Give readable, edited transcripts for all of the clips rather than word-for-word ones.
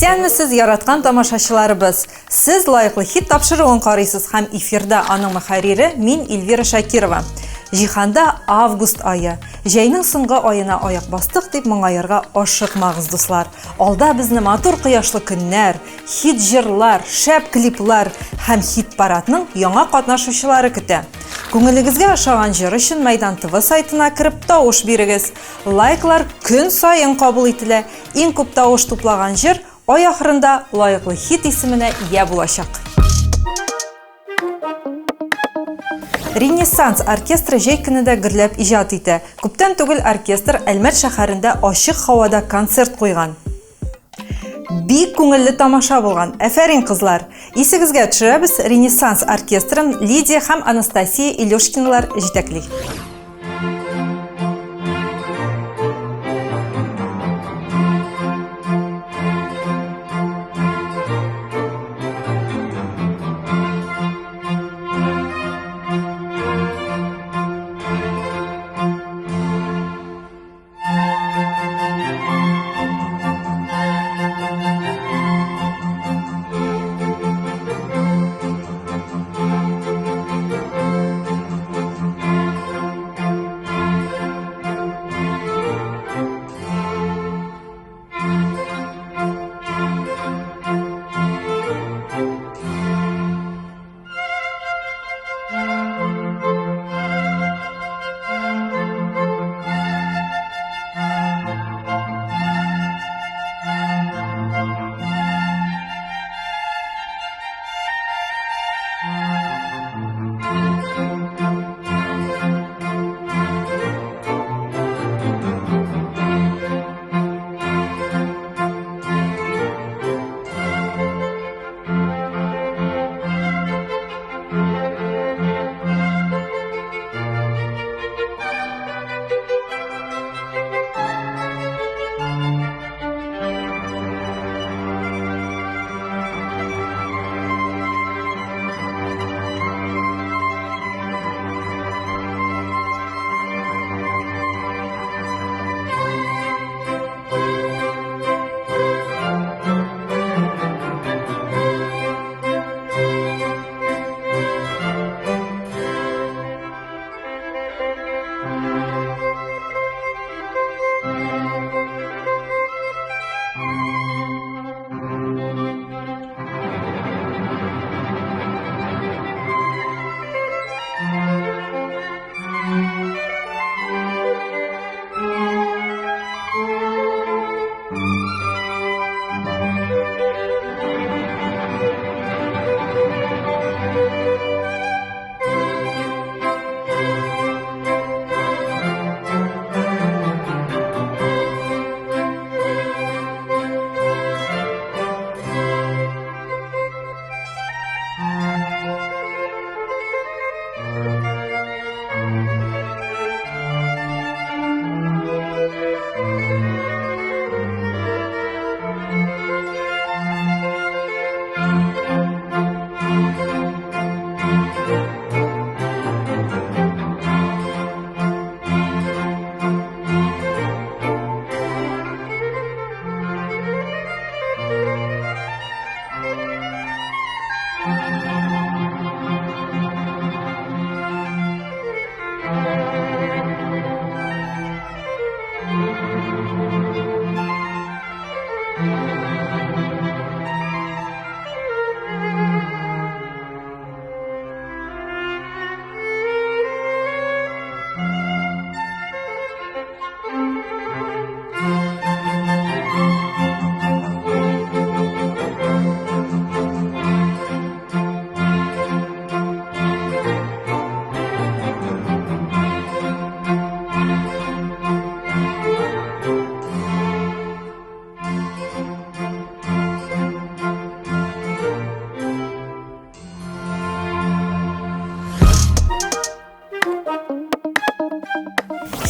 Исәнмесез, яраткан тамашачыларыбыз. Сез лайыклы хит тапшыруын карыйсыз һәм эфирда аның мөхәррире мин Эльвира Шакирова. Җиһанда август айы. Җәйнең соңгы аена аяк бастык дип моңаерга ашыкмагыз, дуслар. Алда безне матур кояшлы көннәр, хит җырлар, шәп клиплар һәм хит парадның яңа катнашучылары көтә. Күңелегезгә ошаган җыр өчен Мәйдан ТВ сайтына кирип тавыш бирегез. Лайклар көн саен кабул ителә. Иң күп тавыш туплаган җыр ай ахырында лайыклы хит исеменә ия булачак. Ренессанс оркестры җәй көнендә гөрләп иҗат итә. Күптән түгел оркестр Әлмәт шәһәрендә ачык һавада концерт куйган. Бик күңелле тамаша булган. Әфәрин кызлар. Исегезгә төшерәбез, Ренессанс оркестрын Лидия һәм Анастасия Илёшкиналар җитәкли.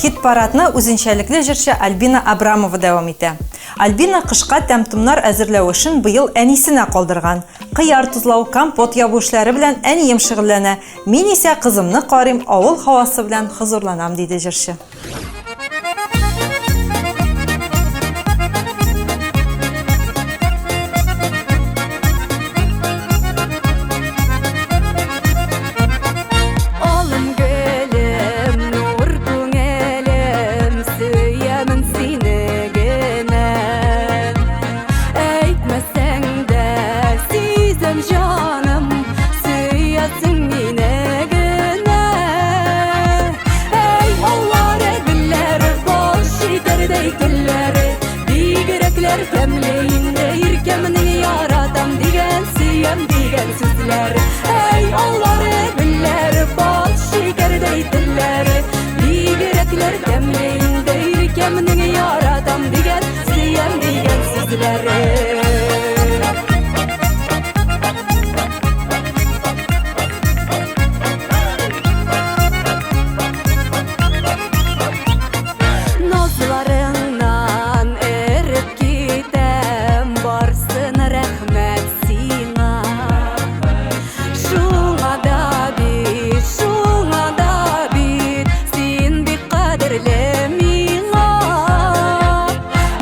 Хит парадны үзенчәлекле җырчы Альбина Абрамова дәвам итә. Альбина кышка тәмтумнар әзерләү өчен быел әнисенә калдырган. Кыяр тузлау, компот ябу эшләре белән әнием шөгыльләнә. Мин исә кызымны карыйм, авыл һавасы белән хозурланам, диде җырчы. sizler. Ey onları güller bal şekerdey diller. Bigrekler demleyin deyir kemning yaratam digen siyem digen sizler. Nazlarından erip gitem barsın rahmet sina. Şuna da bit sin bir kaderle mina.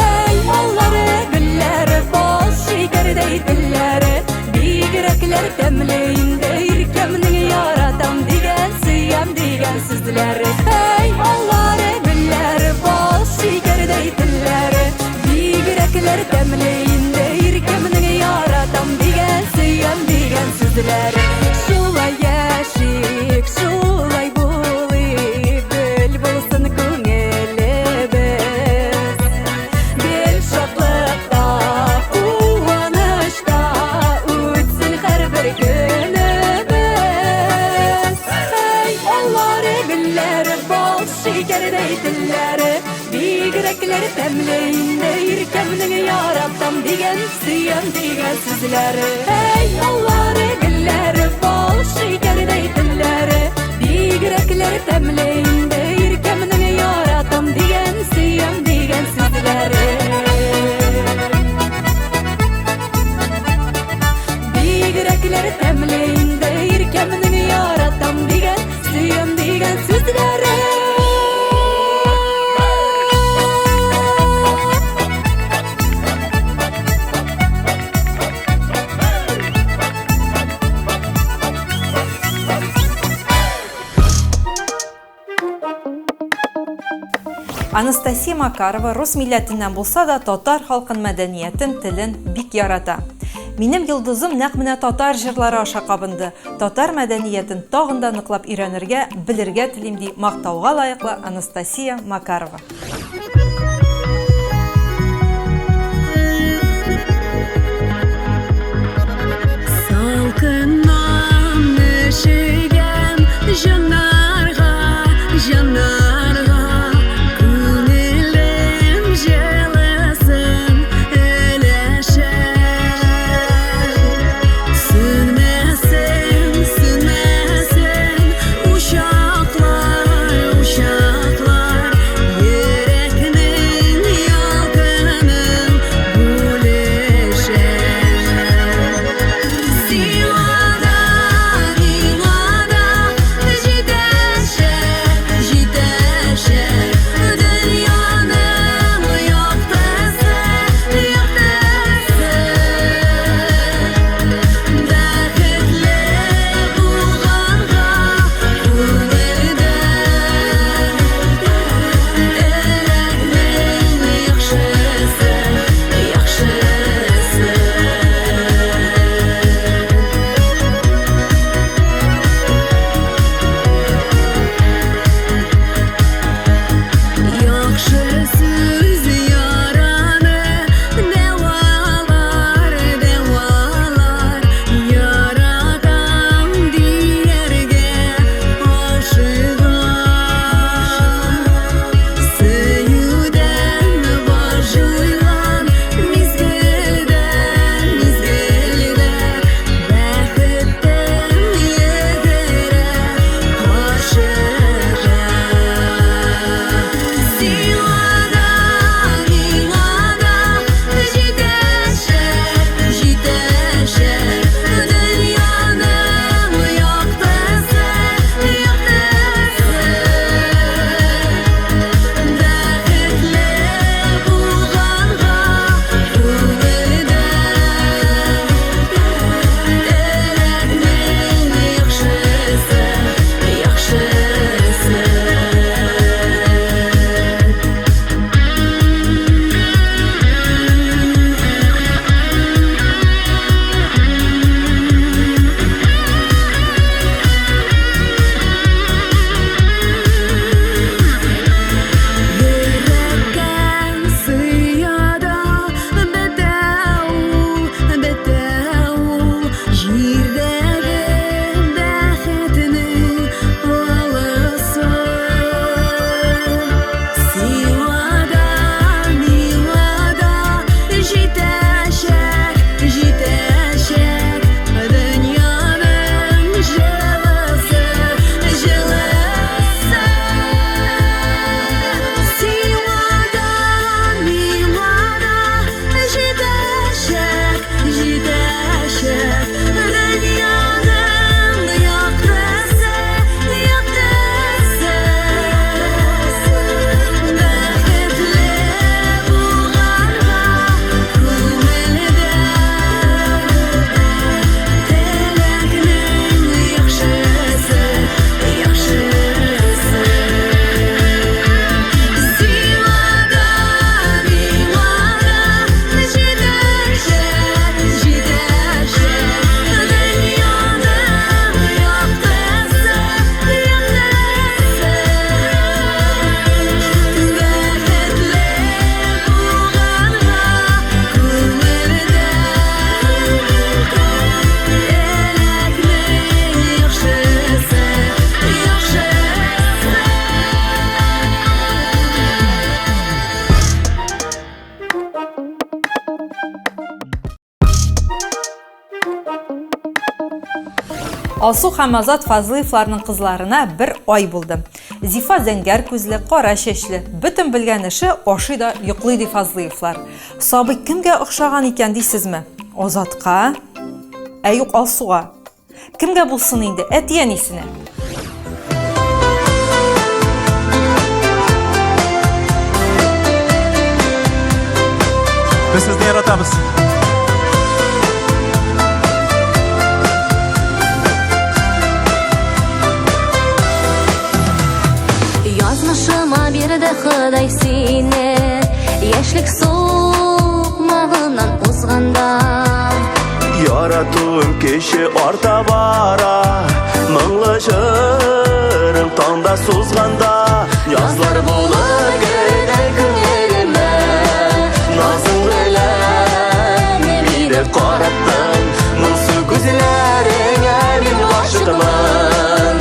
Ey onları güller bal şekerdey diller. Bigrekler demleyin deyir kemning yaratam digen siyem digen sizler. Ey onları güller bal şekerdey diller. Bigrekler demleyin deyir kemning yaratam digen siyem digen sizler. Şulay yaşik şulay bulayıp bel bulsun көңелебез. Bel şaklıkta kuvанышта ötsün her bir günümüz. Ey onları güller bal şekerdey diller. Bigrekler demleyin deyir kemning yaratam digen siyem digen sizler. Ey onları güller bal şekerdey diller. Bigrekler demleyin deyir kemning yaratam digen siyem digen sizler. Bigrekler demleyin deyir kemning yaratam digen siyem digen sizler. Анастасия Макарова рус милләтеннән булса да татар халкын мәдәниятен, телен бик ярата. Минем йолдызым нәкъ менә татар җырлары аша кабынды. Татар мәдәниятен тагын да ныклап өйрәнергә, белергә телим ди мактауга лаеклы Анастасия Макарова. Salkınnan üşügen janarga, janarga. Күңелем җылысын өләшер. Сөнмәсен, сөнмәсен uşaklar, uşaklar. Йөрәкнең ялкынын бүлешер. Сиңа да, миңа да җитәр Алсу һәм Азат Фазлыевларның кызларына бер ай булды. Зифа зәңгәр күзле, кара чәчле, бөтен белгән эше ашый да йоклый ди Фазлыевлар. Сабый кемгә охшаган икән дисезме? Азатка? Юк, Алсуга. Кемгә булсын инде? Әтиәнисенә. Biz sizni yaratamiz. Yazmışıma bir de Xuday seni, yaşlık soğumağından uzğanda. Yaratığım keşi orta bara, mыңlı jırım tağda suzğanda. Yazlar bulur göyden künelime, nazın bilen emine qarattın. Mыңsu gözlerine min aşıqman,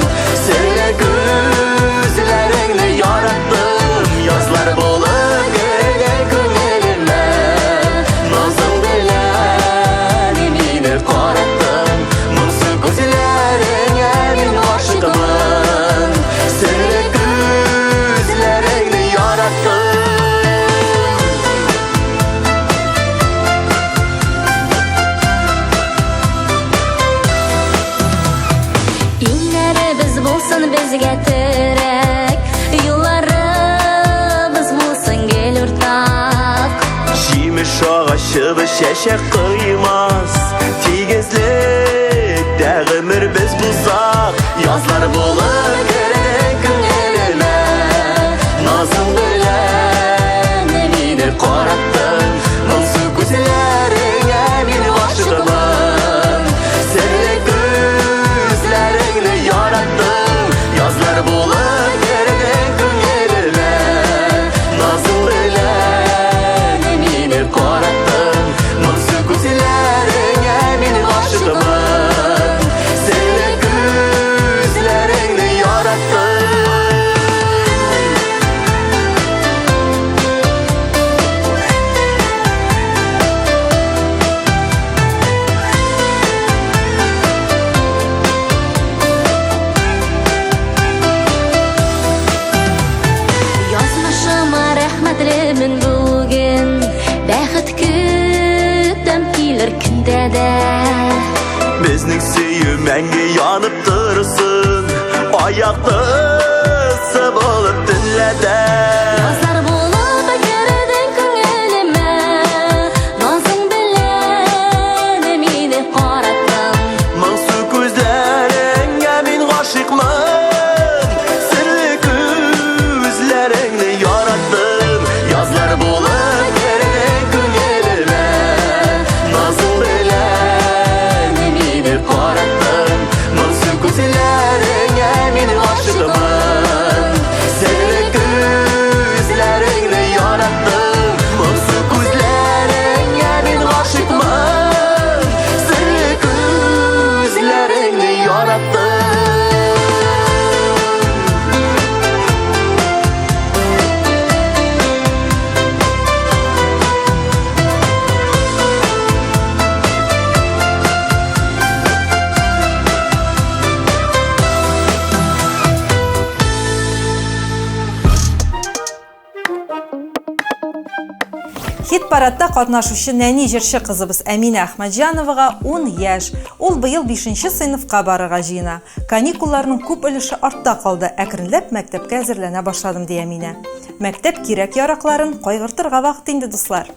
söyle gözlerini yarattım. Yazlar bulur göyden künelime, nazın bilen emine qarattın. Mыңsu gözlerine min aşıqman, söyle gözlerini yarattım. İnlerimiz bulsun bizge terek, yollarımız bulsun gel ortak. Жеміс ағашыбы шәшек қоймас, тегізлікте ғұмыр біз бұлсақ. Yazlar болып керден күнеліме, назың білән мені қараттың. Мыңсу көзлеріңе мен ғашығымын, сірлі көзлеріңді яраттың. Yazlar болып керден күнеліме, назың білән meni qarattın. Mыңsu gözlerine men aşıqman, seni gözlerini yarattın. Yazmışıma rəhmətlimin bugün, bәxт күтім келер күнде де. Bizning süyü мәңгі yanıp dursun, ayaklısı bulup dinlede. Yazlar болып керден күңеліме, назың білән мені қараттың. Mыңsu gözlerine men aşıqman, sirli gözlerini yarattım. Yazlar bulup kerden künelime, nazın bilen meni qarattın. Mыңsu gözlerine men aşıqman, sirli gözlerini yarattım. Mыңsu gözlerine men aşıqman, sirli gözlerini yarattım. Хит парадта катнашучы нәни җырчы кызыбыз Әминә Әхмәтҗановага 10 яшь. Ул быел 5нче сыйныфка барырга җыена. Каникулларның күп өлеше артта калды. Әкренләп мәктәпкә әзерләнә башладым ди Әминә. Мәктәп кирәк-яракларын кайгыртырга вакыт инде, дуслар.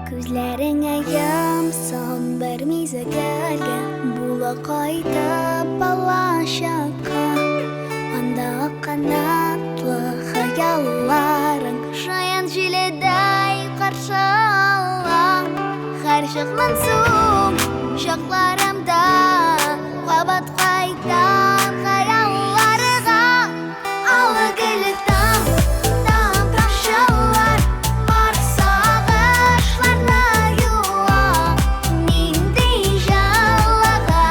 Күзләреңә ямсан бер мизгелгә, була кайтып алачакка. Анда канатлы хыялларың шаян җиледәй каршы ала. Һәр чакның соң чакларымда кабат кайтам хыялларга. Ала гөлтам ташалар, бар сагышларны юа. Миндәй җылыга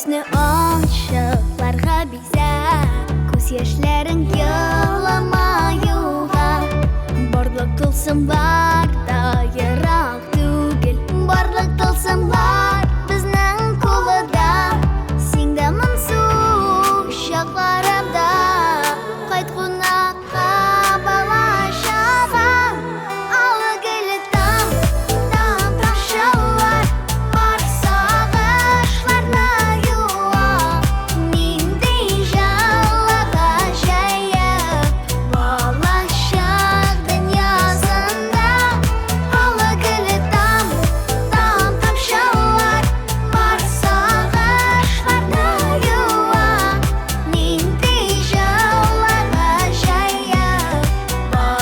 Күзне аңшыларға бизәп, күз яшьләрең еламаюга. Барлык тылсым бар да ерак түгел, барлык тылсым бар безнең кулыда. Син дә моңсу чакларымда, кайт кунакка балачага. Алы гөле там тамшылар, бар сагышларны юа. Нинди җылыга җәеп, балачак дөньясында. Алы гөле там тамшылар, бар сагышларны юа. Нинди җылыга җәеп, балачак дөньясында.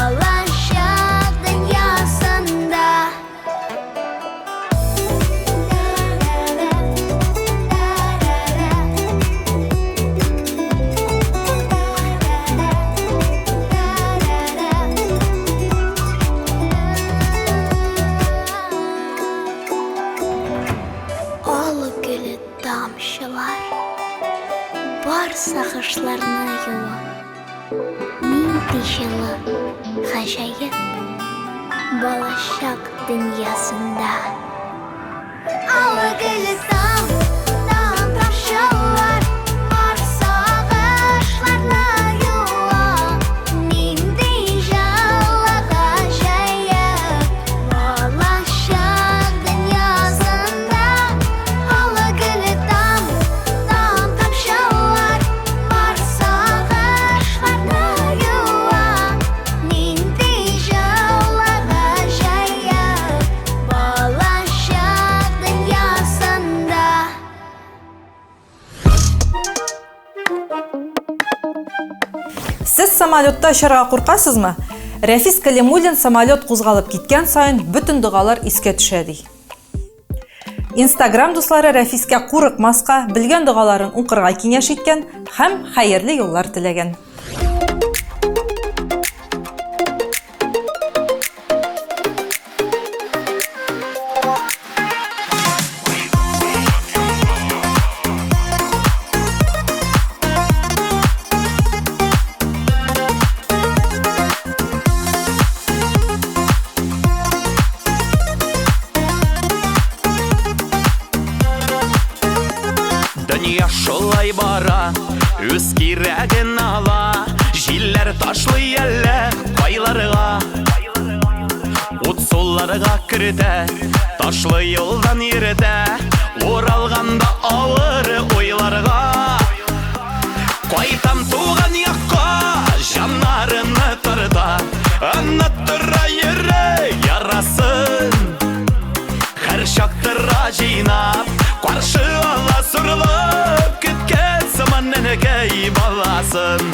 Алы гөле тамчылар, бар сагышларны юа. Нинди җылы гаҗәеп, балачак дөньясында. Алы гөле тамчылар, бар сагышларны юа. Нинди җылы гаҗәеп, балачак дөньясында. Алы гөле тамчылар, бар сагышларны юа. Нинди җылы гаҗәеп, балачак дөньясында. Сез самолетта ұшарға қорқасызмы? Рәфис Калимуллин самолет қозғалып кеткен сайын бүтін дұғалар еске түшәди. Инстаграм дуслары Рәфискә қурыкмаска, білген дұғаларын оқырға кеңеш иткән һәм хәерле юллар теләгән. Дөнья шулай бара, үз кирәген ала. Җилләр ташлый әллә кайларга, ут сулларга кертә, ташлы юлдан йөртә. Уралганда авыр уйларга, кайтам туган якка, җаннарымны тарта. Оныттыра йөрәк ярасын, һәр чактыра җыйнап, каршы ала сырлап кеткән заман нәнәкәй баласын.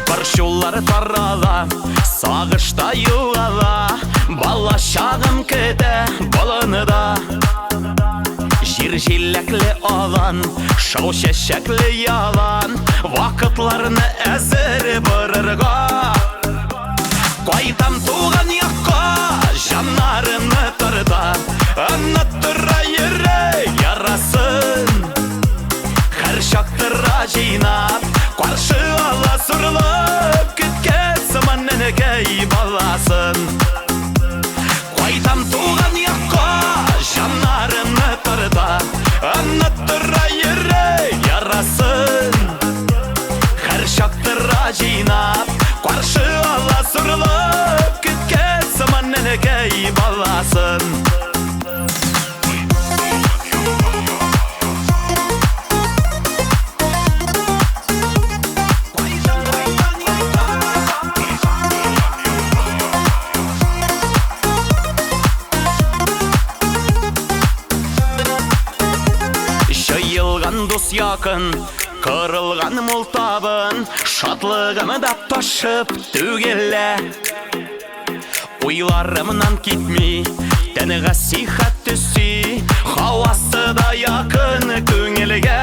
Баршулар тарала, сагышта югала. Балачагым кетә балыныда. Җир җиләкле алан, шау чәчәкле ялан. Вакытларны әзер барырга, кайтам туган якка, җаннарымны тарта. Оныттыра йөрәк ярасын, һәр чактыра җыйнап, каршы ала сырлап кеткән заман нәнәкәй баласын. Кайтам туган якка, җаннарымны тарта. Оныттыра йөрәк ярасын, һәр чактыра җыйнап, каршы ала сырлап кеткән заман нәнәкәй баласын. Җыелган дус якын, кырылган мул табын, шатлыгымы да ташып түгеллә. Уйларымнан китми, тәнегә сихәт түсі, хауасы да якын көңілге.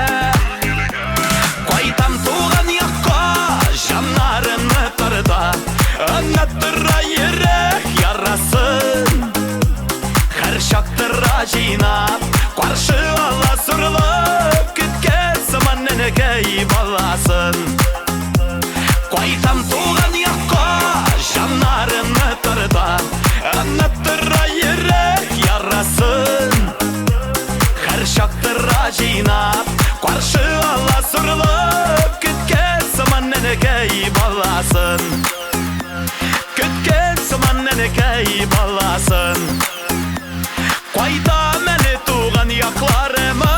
Қайтам туған яққа, жанарымны тарда, ұнаттыра ерек ярасын. Әр шақтыра жинап, қаршы ала сұрлып, күткен сыман әнекей баласын. Қайтам туған яққа, жанарымны тарда, ұнаттыра ерек ярасын. Әр шақтыра жинап, қаршы ала сұрлып, күткен сыман әнекей баласын. Күткен сыман әнекей баласын. Қайда мәне туған яқларымы.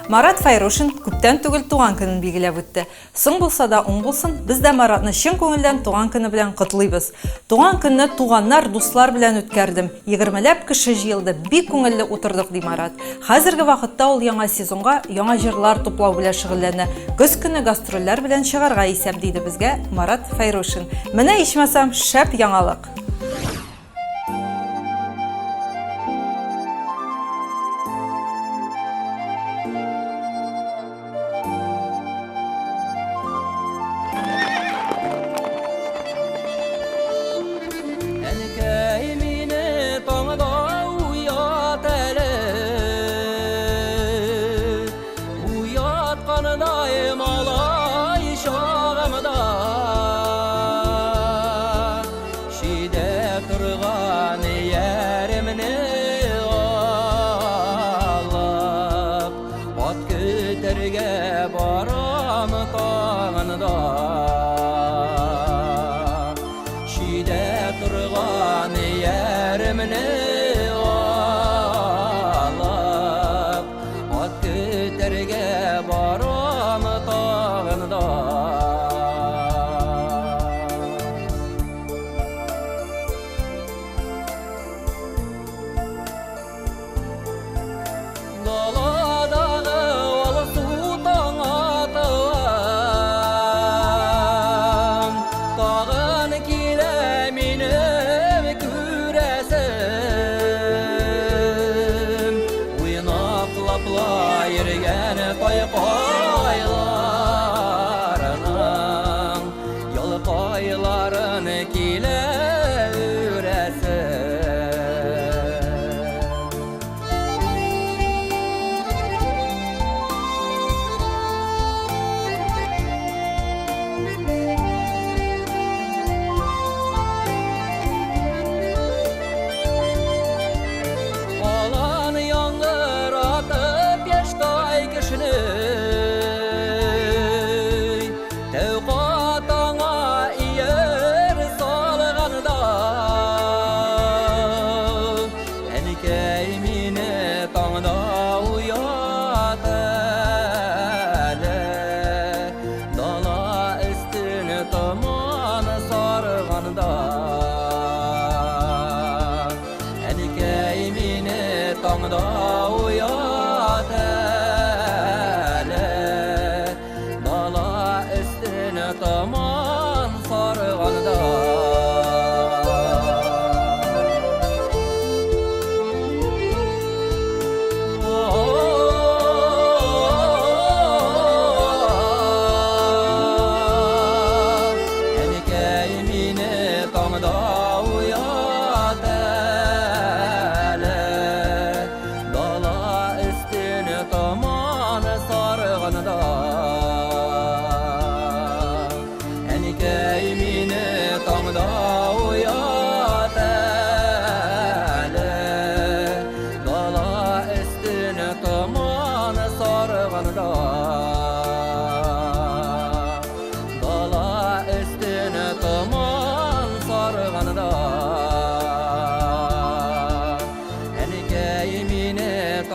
Марат Файрушин күптән түгел туган көнен билгеләп үтте. Соң булса да уң булсын, без дә Маратны чын күңелдән туган көне белән котлыйбыз. Туган көнне туганнар, дуслар белән үткәрдем. 20ләп кеше җыелды, бик күңелле утырдык ди Марат. Хәзерге вакытта ул яңа сезонга яңа җырлар туплау белән шөгыльләнә. Көз көне гастрольләр белән чыгарга исәп диде безгә Марат Файрушин. Менә ичмасам шәп яңалык.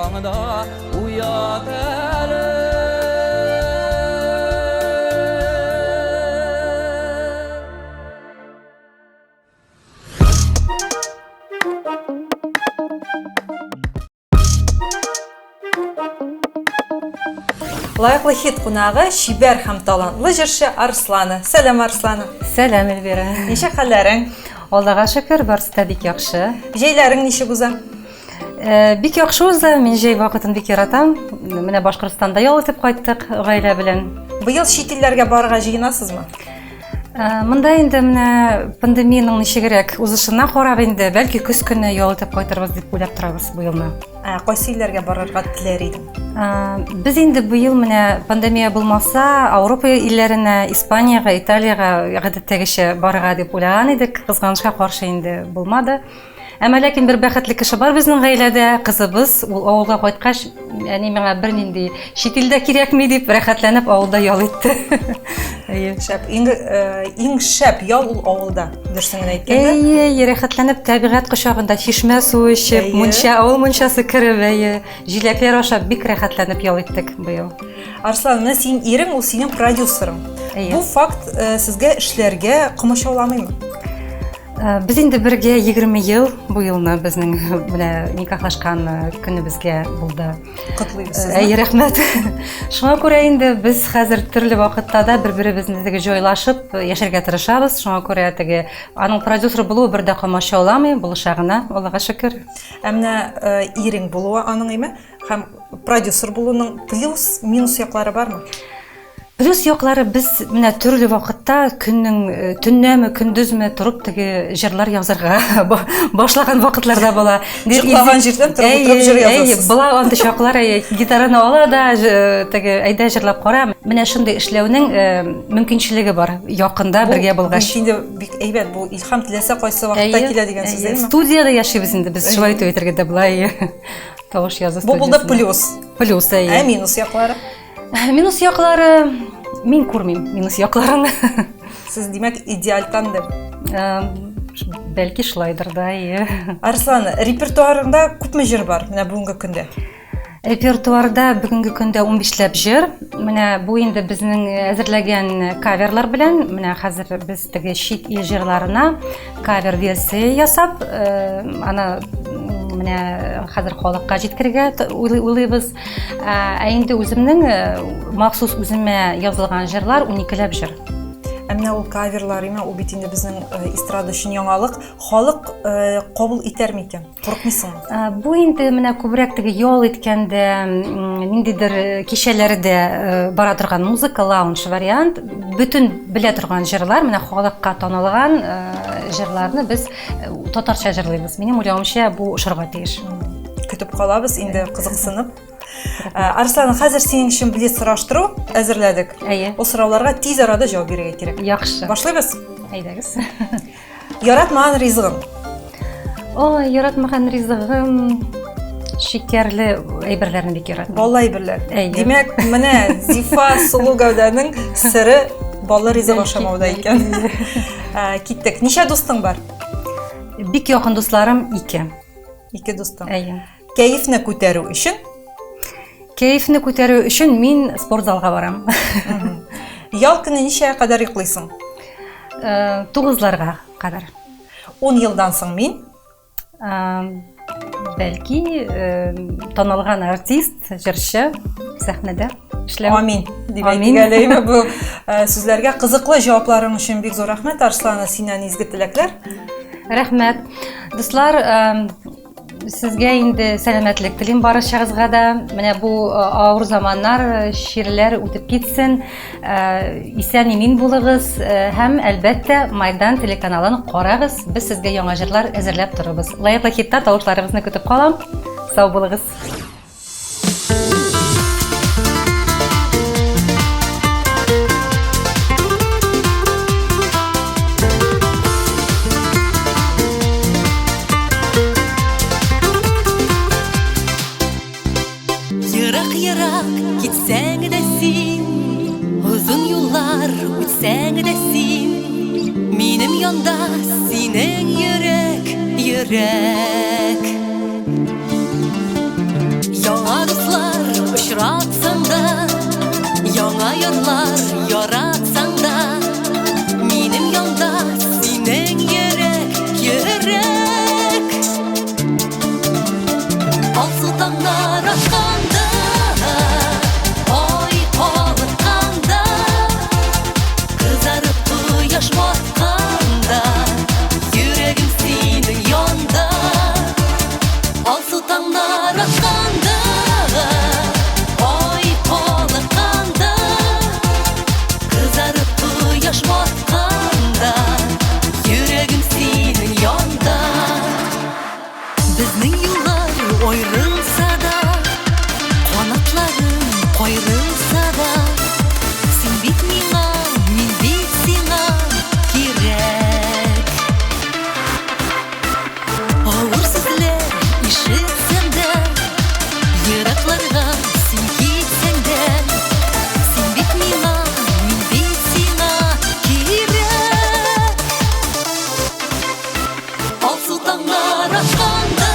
yangda uyat әлі. Лайыклы хит кунагы шибәр һәм талантлы җырчы Арсланы. Сәлам Арсланы. Сәлам, Эльвира. Ничә хәлләрең? Аллага шөкер, барысы да бик яхшы. Җәйләрең ничек уза? Бик яхшы уза, мин җәй вакытын бик яратам. Менә Башкортстанда ял итеп кайттык гаилә белән. Быел чит илләргә барырга җыенасызмы? Монда инде менә пандемияның ничегрәк узышына карап инде, бәлки көз көне ял итеп кайтырбыз дип уйлап торабыз бу елны. Кайсы илләргә барырга теләр идең? Без инде бу ел менә пандемия булмаса, Авропа илләренә, Испанияга, Италиягә гадәттәгечә барырга дип уйлаган идек. Кызганычка каршы инде булмады. Әмма ләкин бер бәхетле кеше бар безнең гаиләдә, кызыбыз, ул авылга кайткач, яни миңа бернинди чит илдә кирәкми дип рәхәтләнеп авылда ял итте. Шәп, иң шәп ял ул авылда. Дөресен генә әйткәндә. Рәхәтләнеп табигать кочагында чишмә суы эчеп, мунча, авыл мунчасы кереп, җиләкләр ашап бик рәхәтләнеп ял иттек быел. Арслан, син ирең, ул синең продюсерың. Бу факт сезгә эшләргә комачауламыймы? Без инде бергә 20 ел бу елны безнең белән никахлашкан көнебезгә булды. Котлыйбыз. Рәхмәт. Шуңа күрә инде без хәзер төрле вакытта да бер-беребезне җайлашып яшәргә тырышабыз. Шуңа күрә аның продюсер булуы бер дә комачауламый, булыша гына, Аллага шөкер. Әмма ирең булуы аның име һәм продюсер булуның плюс, минус яклары бармы? Плюс яклары без менә төрле вакытта көннең төннәме, көндезме торып җырлар язарга башлаган вакытларда була. Җырлаган җирдән торып җыр язасыз. Була анда чаклар гитараны ала да әйдә җырлап кара. Менә шундый эшләүнең мөмкинчелеге бар якында бергә булгач. Инде бик әйбәт, бу илһам теләсә кайсы вакытта килә дигән сүз әйме? Студияда яшибез инде без, шулай итеп әйтергә дә була. Тавыш язу студиясында. Бу булды плюс. Плюс Минус яклары? Минус яклары мин күрмим, минус якларын. Сез димәк идеальтан дип. Бәлки шулайдыр да. Арслан, репертуарыңда күпме җыр бар менә бүгенге көндә? Репертуарда бүгенге көндә 15ләп җыр. Менә бу инде безнең әзерләгән каверлар белән, менә хәзер без чит ил җырларына кавер версия ясап, аны менә хәзер халыкка җиткерергә уйлыйбыз. Инде үземнең махсус үземә язылган җырлар 12ләп җыр. Әмма ул каверлар име, ул бит инде безнең эстрада өчен яңалык. Халык кабул итәр микән? Курыкмыйсыңмы? Бу инде менә күбрәк ял иткәндә, ниндидер кичәләрдә бара торган музыка, лаунж вариант, бүтән белә торган җырлар, менә халыкка танылган җырларны без татарча җырлыйбыз. Минем уйлавымча, бу ошарга тиеш. Көтеп калабыз инде кызыксынып. Арслан, хәзер синең өчен билет сораштыру әзерләдек. Ул сорауларга тиз арада җавап бирергә кирәк. Яхшы. Башлыйбыз. Әйдәгез. Яратмаган ризыгың. Ой, яратмаган ризыгым шикәрле әйберләрне бик яратам. Баллы әйберләр. Димәк, менә Зифа сулу гәүдәнең сыры баллы ризык ашамауда икән. Киттек. Ничә дустың бар? Бик якын дусларым 2. 2 дустың. Кәефне күтәрү өчен? Кәефне күтәрү өчен мин спортзалга барам. Ял көне ничә кадәр йоклыйсың? 9ларга кадәр. 10 елдан соң мин? Бәлки танылган артист, җырчы сәхнәдә эшләү. Амин. Дип әйтгәләйме бу сүзләргә кызыклы җавапларың өчен бик зур рәхмәт, Арслан, синнән изге теләкләр. Рәхмәт. Дуслар, сезгә инде сәламәтлек телим барышыгызга да. Менә бу авыр заманнар, ширләр үтеп китсен. Исән-имин булыгыз һәм әлбәттә Майдан телеканалын карагыз. Без сезгә яңа җырлар әзерләп торабыз. Лайыклы хиттар тавышларыбызны көтеп калам. Сау булыгыз. Ерак китсәң дә син, узын юллар үтсәң дә син, минем янда синең йөрәк, йөрәк. яллар яратсаң да, минем янда синең йөрәк, йөрәк. Алсу таңнар атқанда, ай калыкканда, кызарып кояш батканда, йөрәгем синең янда. Алсу таңнар атқанда, ай калыкканда, кызарып кояш батканда, йөрәгем синең янда. Безнең юллар аерылса да, канатларым кайрылса да, син бит миңа, мин бит сиңа кирәк. Авыр сүзләр ишетсәм дә, еракларга син китсәң дә, син бит миңа, мин бит сиңа кирәк. Алсу таңнар атқанда,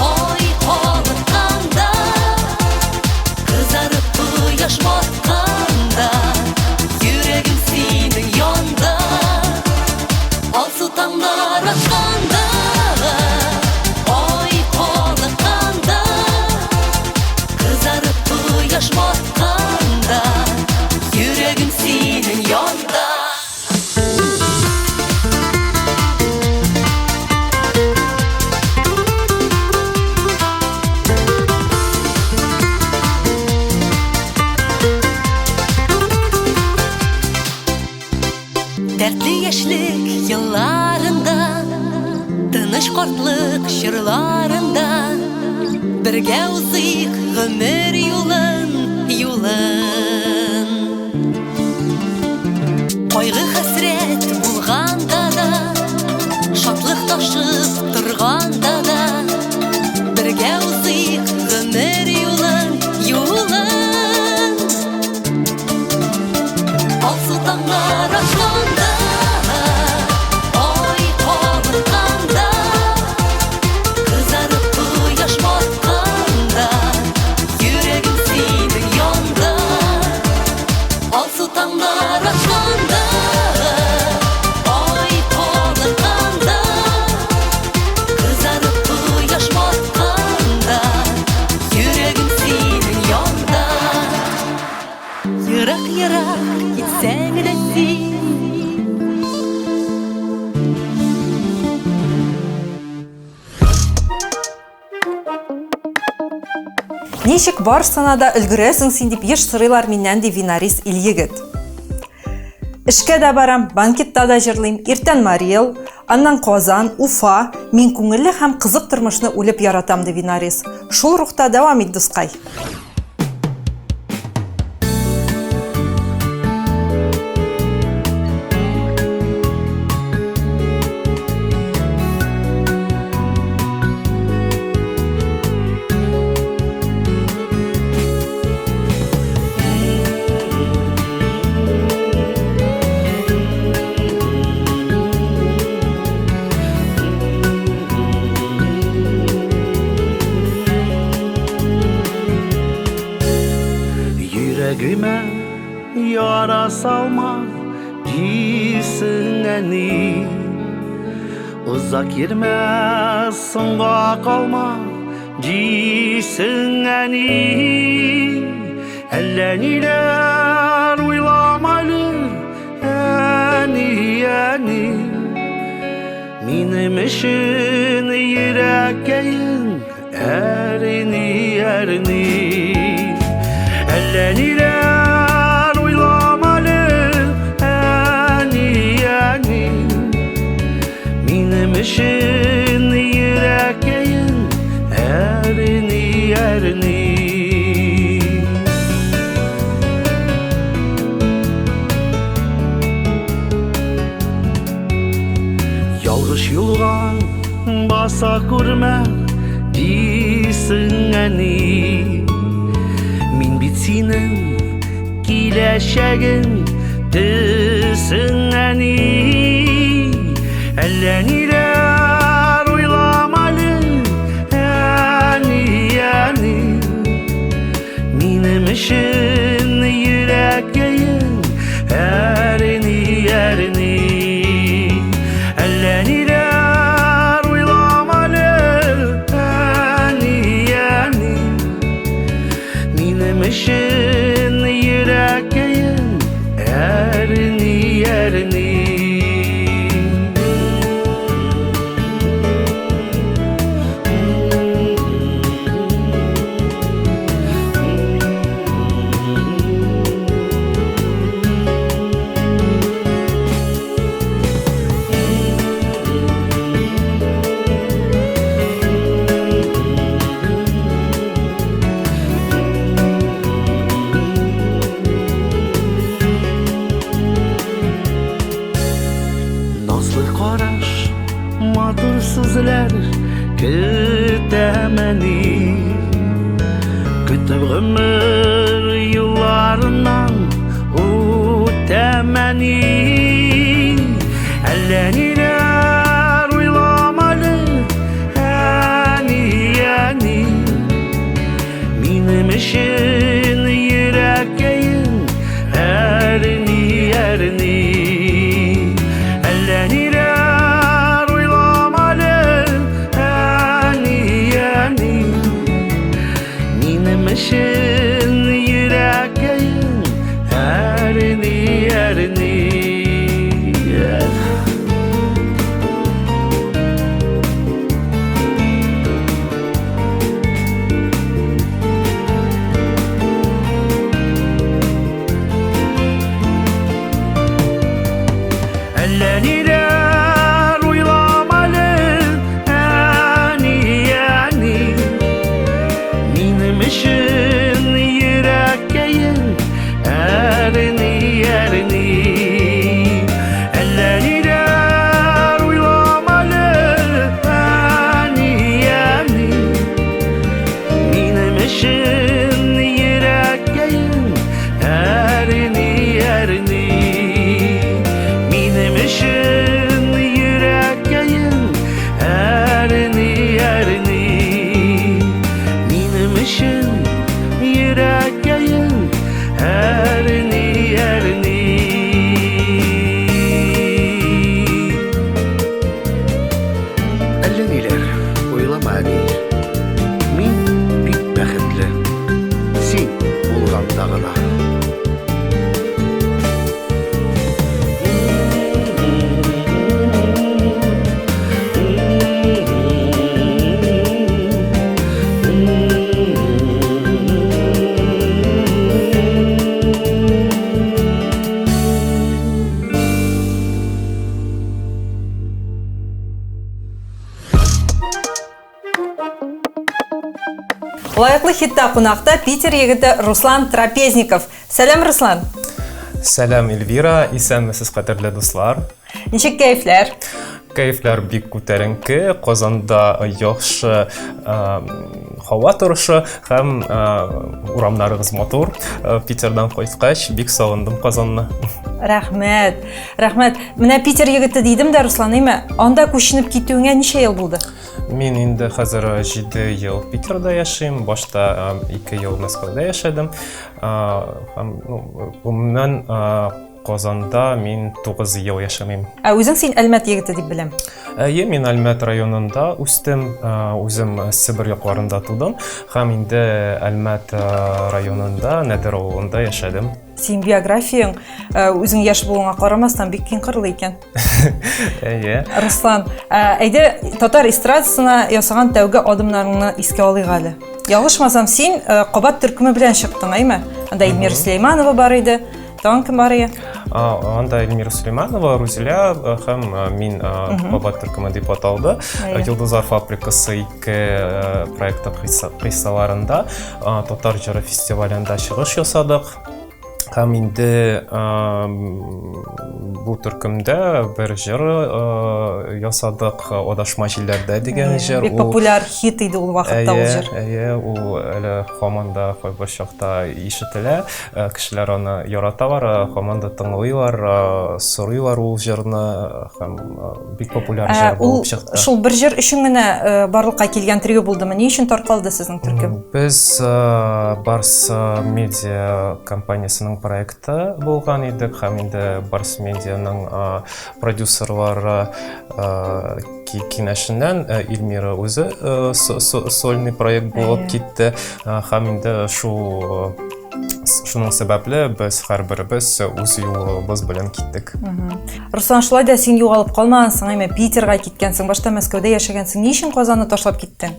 ай калыкканда, кызарып кояш батканда, йөрәгем синең янда. Алсу таңнар атқанда, ай калыкканда, кызарып кояш батканда, йөрәгем синең янда. Дәртле яшьлек елларында, тыныч картлык чорларында, бергә узыйк гомер юлын, юлын. Кайгы хәсрәт булганда да, шатлык ташып торганда да, бергә узыйк гомер юлын, юлын. Алсу таңнар атқанда, ай калыкканда, кызарып кояш батканда, йөрәгем синең янда. Алсу таңнар атқанда, ай калыкканда, кызарып кояш батканда, йөрәгем синең янда. Ерак-ерак китсәң дә син, Ничек барсына да өлгерәсең син дип еш сорыйлар миннән ди Винарис Ильегет. Эшкә дә барам, банкетта да җырлыйм, иртән Марел, аннан Казан, Уфа, мин күңелле һәм кызык тормышны үлеп яратам ди Винарис. Шул рухта дәвам ит, дускай. Yüreğime yara salma cisin eni, uzak yerime songa kalma cisin eni. Elleniler uylamalı eni, minim için yüreğin erini. Elleniler uylamalı eni, minim için yüreğin erini. Yalgış yolga basa kurma disin eni. Min bit senin kileşegin disin eni. Elleniler uylamalı eni, minim için матур сүзләр көтәмәни, көтеп гомер юлларыннан үтәмәни. Әллә ниләр уйламалы, әни, минем өчен йөрәкәең әрни. Әллә ниләр уйламалы, әни, минем өчен йөрәкәең әрни. Әллә ниләр уйламалы, әни, минем өчен йөрәкәең әрни. Әллә ниләр уйламалы, әни, минем өчен йөрәкәең әрни. Минем өчен йөрәкәең әрни. Минем өчен йөрәкәең әрни. Әллә ниләр уйлама, әни, мин бик бәхетле, син булганда гына. Лайыклы хитта кунакта Питер егете Руслан Трапезников. Сәлам, Руслан. Сәлам, Эльвира, исәнмесез кадерле дуслар. Ничек кәйфләр? Кәйфләр бик күтәренке, Казанда яхшы һава торышы һәм урамнарыгыз матур. Питердан кайткач бик сагындым Казанны. Рәхмәт. Менә Питер егете дидем дә, Руслан, әйме, анда күченеп китүеңә ничә ел булды? Мин инде хәзер 7 ел Питерда яшим, башта 2 ел Мәскәүдә яшәдем. Һәм гомумән Казанда мин 9 ел яшәмим. Үзең син Әлмәт егете дип беләм. Мин Әлмәт районында үстем, үзем Себер якларында тудым, һәм инде Әлмәт районында Нәдер авылында яшәдем. Син биографияң үзең яшь булуңа карамастан бик киң кырлы икән. Руслан, әйдә татар эстрадасына ясаган тәүге адымнарыңны искә алыйк әле. Ялгышмасам, син Кабат төркеме белән чыктың, әйме? Анда Эльмира Сөләйманова бар иде. Тагын кем бар иде? Анда Эльмира Сөләйманова, Рузиля һәм мин Кабат төркеме дип аталды. Йолдызлар фабрикасы 2 проекты кыйссаларында татар җыры фестивалендә чыгыш ясадык. Һәм инде бу төркемдә бер җыр ясадык, Адашма җилләрдә дигән җыр. Бик популяр хит иде ул вакытта ул җыр. Ул әле һаман да кайбер чакта ишетелә. Кешеләр аны яраталар, һаман да тыңлыйлар, сорыйлар ул җырны, һәм бик популяр җыр булып чыкты. Шул бер җыр өчен генә барлыкка килгән трио булдымы? Ни өчен таркалды сезнең төркем? Без Барс медиа компаниясының проекты булган идек, һәм инде Барс медианың продюсерлары киңәшеннән Эльмира үзе сольный проект булып китте, һәм инде шуның сәбәпле без һәрберебез үз юлыбыз белән киттек. Руслан, шулай да син югалып калмагансың, әйме Питерга киткәнсең, башта Мәскәүдә яшәгәнсең. Ни өчен Казанны ташлап киттең?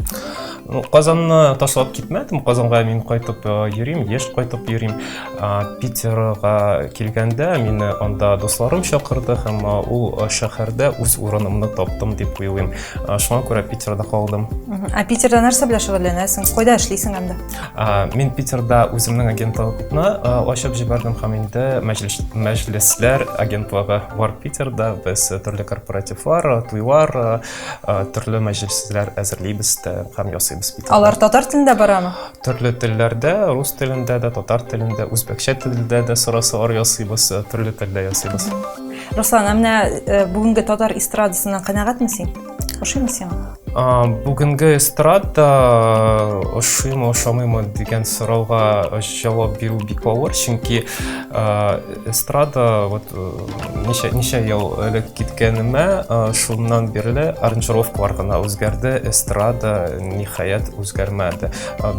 Казанны ташлап китмәдем. Казанга мин кайтып йөрим, еш кайтып йөрим. Питерга килгәндә мине анда дусларым чакырды һәм ул шәһәрдә үз урынымны таптым дип уйлыйм. Шуңа күрә Питерда калдым. Питерда нәрсә белән шөгыльләнәсең? Кайда эшлисең анда? Мин Питерда үземнең агентлык күпне ачып җибәрдем һәм инде мәҗлесләр агентлыгы бар Питерда. Без төрле корпоративлар, туйлар, төрле мәҗлесләр әзерлибез һәм ясыйбыз Питерда. Алар татар телендә барамы? Төрле телләрдә, рус телендә дә, татар телендә, үзбәкчә телендә дә сорасалар ясыйбыз, төрле телдә ясыйбыз. Руслан, менә бүгенге татар эстрадасыннан канәгатьме син? Ошыймы сиңа? Бүгенге эстрада ошыймы, ошамыймы дигән сорауга җавап бирү бик авыр, чөнки эстрада ничә ел элек киткәнемә, шуннан бирле аранжировкалар гына үзгәрде, эстрада ниһаять үзгәрмәде.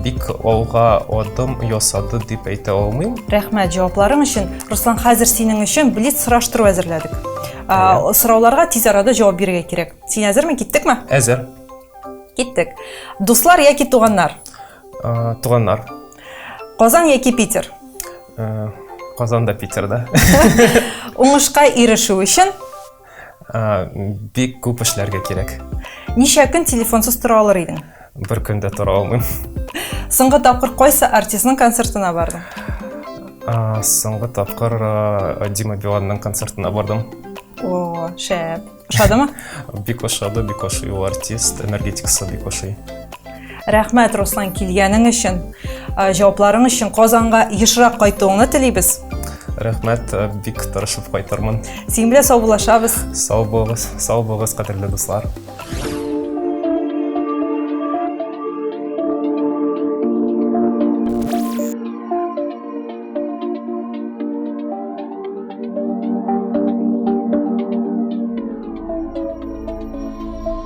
Бик алга адым ясады дип әйтә алмыйм. Рәхмәт җавапларың өчен. Руслан, хәзер синең өчен блиц сораштыру әзерләдек. Сорауларга тиз арада җавап бирергә кирәк. Син әзерме? Киттекме? Әзер. Киттек. Дуслар яки туганнар? Туганнар. Казан яки Питер? Казанда, Питерда. Уңышка ирешү өчен Бик күп эшләргә кирәк. ничә көн телефонсыз тора алыр идең? Бер көндә тора алмыйм. Соңгы тапкыр кайсы артистның концертына бардың? Соңгы тапкыр Дима Биланның концертына бардым. О, шәп. Ошадымы? Бик ошады, бик ошый ул артист, энергетикасы бик ошый. Рәхмәт, Руслан, килгәнең өчен, җавапларың өчен, Казанга ешрак кайтуыңны телибез. Рәхмәт, бик тырышып кайтырмын. Син белән саубуллашабыз. Сау булыгыз, кадерле дуслар.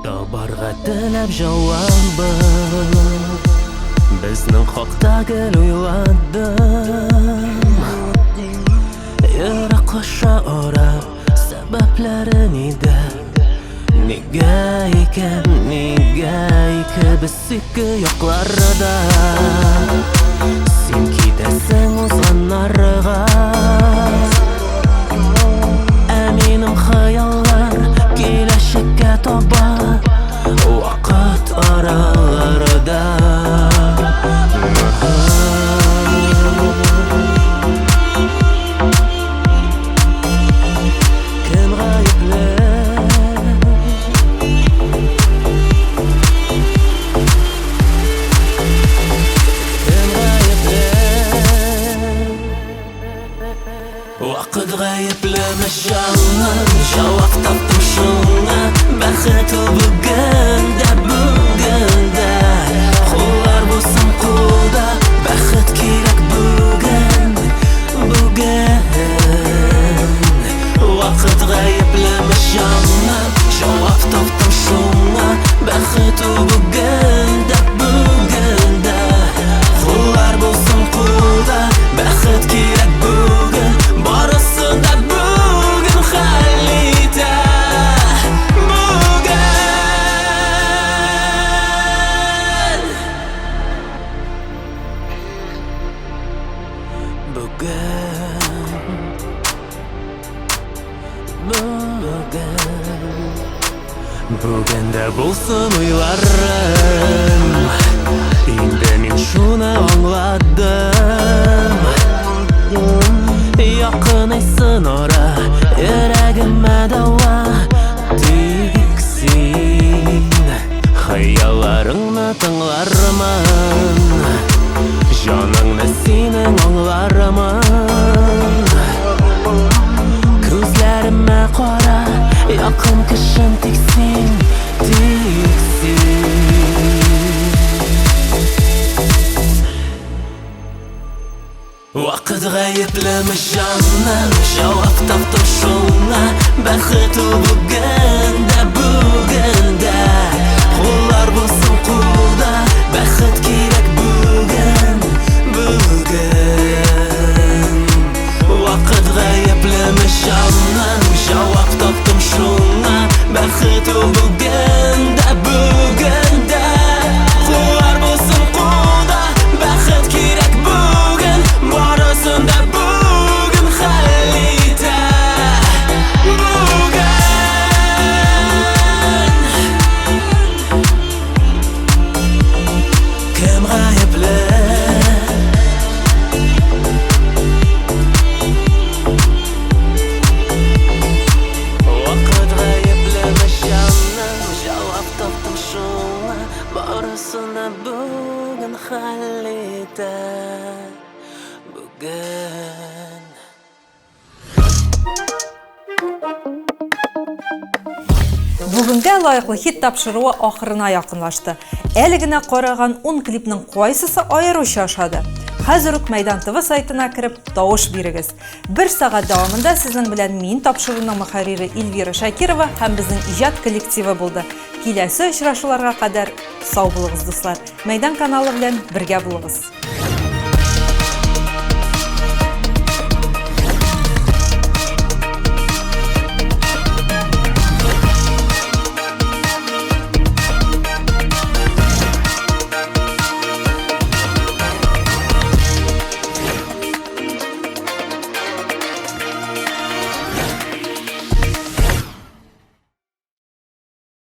Табарга теләп җавабы, безнең хакта гел уйладым. Еракка арап, сәбәпләре нидә? Нигә икән без ике якларда? Син китәсең узганнарга, ә минем хыяллар киләчәккә таба, вакыт араларда. Кем гаепле? Вакыт гаеплеме җаным, җавап таптым шуңа. Бәхет ул бүгендә, куллар булсын кулда. Бәхет кирәк бүген. Вакыт гаеплеме җаным, җавап таптым шуңа. Бәхет ул бүгендә, куллар булсын кулда. Бәхет кирәк бүген. Барысын да бүген хәл итә. Бүгендә булсын уйларым, инде мин шуны аңладым. Якынайсын ара, йөрәгемә дәва, тик син хыялларыңны тыңлармын, җаныңны синең аңлармын. Күзләремә кара, якын кешем тик син. Вакыт гаеплеме җаным, җавап таптым шуңа. Бәхет ул бүгендә, куллар булсын кулда. Бәхет кирәк бүген. Вакыт гаеплеме җаным, җавап таптым шуңа. Бәхет ул бүгендә, куллар булсын кулда. Бәхет кирәк бүген. Барысын да бүген хәл итә. Осына бүгін халеті бүгін. Бүгінгі лайықлы хит тапшыруы ақырына якынлашты. Әлі генә қараған 10 клипнің қайсысы айырыша ашады. Хәзер үк Майдан ТВ сайтына кіріп, тавыш бирегез. 1 сағат дәвамында сезнең белән мин тапшыруның мөхәррире Эльвира Шакирова һәм безнең иҗат коллективы булды. Киләсе очрашуларга кадәр сау булыгыз, дуслар. Майдан каналы белән бергә булыгыз.